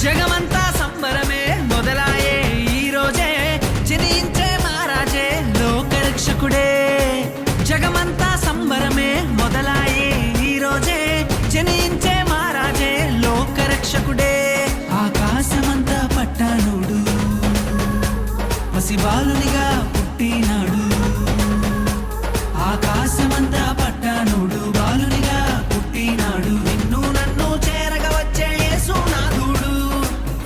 జగమంతా సంబరమే మొదలాయే ఈ రోజే, జనించే మహారాజే లోకరక్షకుడే. జగమంతా సంబరమే మొదలాయే ఈ రోజే, జనించే మహారాజే లోకరక్షకుడే. ఆకాశమంతా పట్టానుడు పసిబాలునిగా పుట్టినాడు. ఆకాశమంతా పట్టానుడు బాలునిగా పుట్టినాడు. నిన్ను నన్ను చేరగా వచ్చే యేసునాథుడు.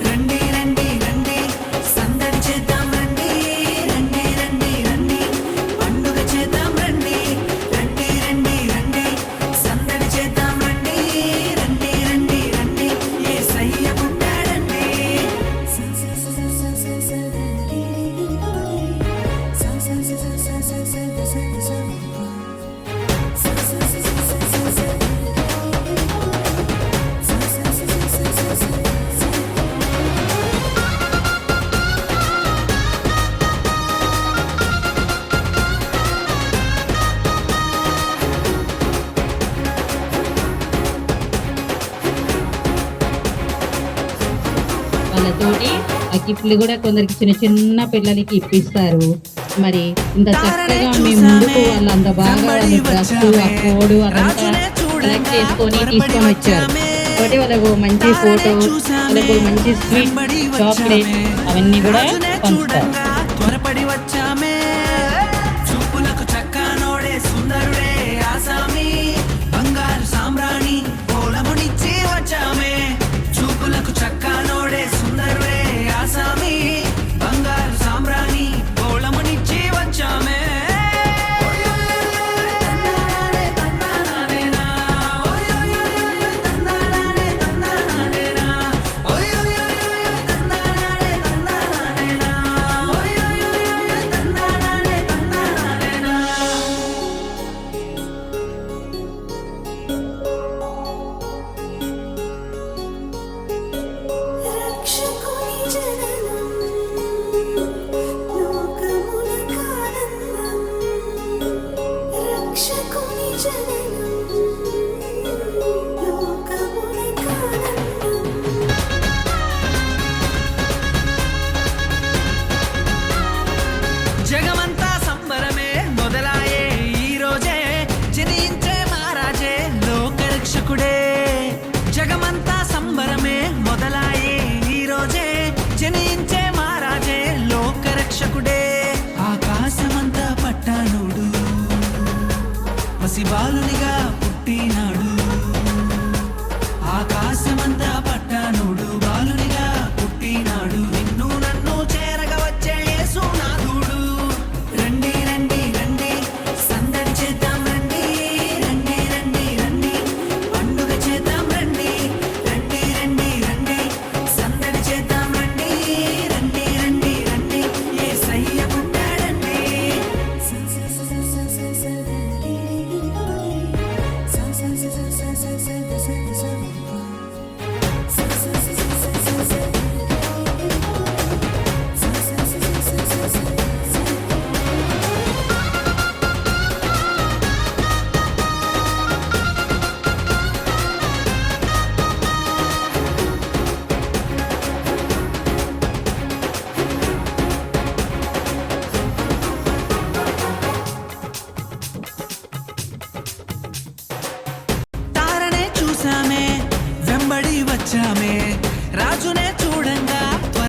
రండి రండి రండి సందడి చేద్దాం రండి, రండి రండి రండి పండుగ చేద్దాం రండి, రండి రండి రండి సందడి చేద్దాం రండి, రండి రండి రండి యేసయ్య పుట్టాడండి. వాళ్ళతోటి ఆ గిఫ్ట్లు కూడా కొందరికి చిన్న చిన్న పిల్లలకి ఇప్పిస్తారు. మరి ఇంత చక్కగా మీ ముందుకు వాళ్ళు అంత బాగా వాళ్ళ డ్రెస్ ఆ కోడ్ అదంతా సెలెక్ట్ చేసుకొని తీసుకొని వచ్చారు. కాబట్టి వాళ్ళకు మంచి ఫోటో, వాళ్ళకు మంచి స్వీట్ చాక్లెట్ అవన్నీ కూడా పంచుతారు. త్వరపడి వచ్చామే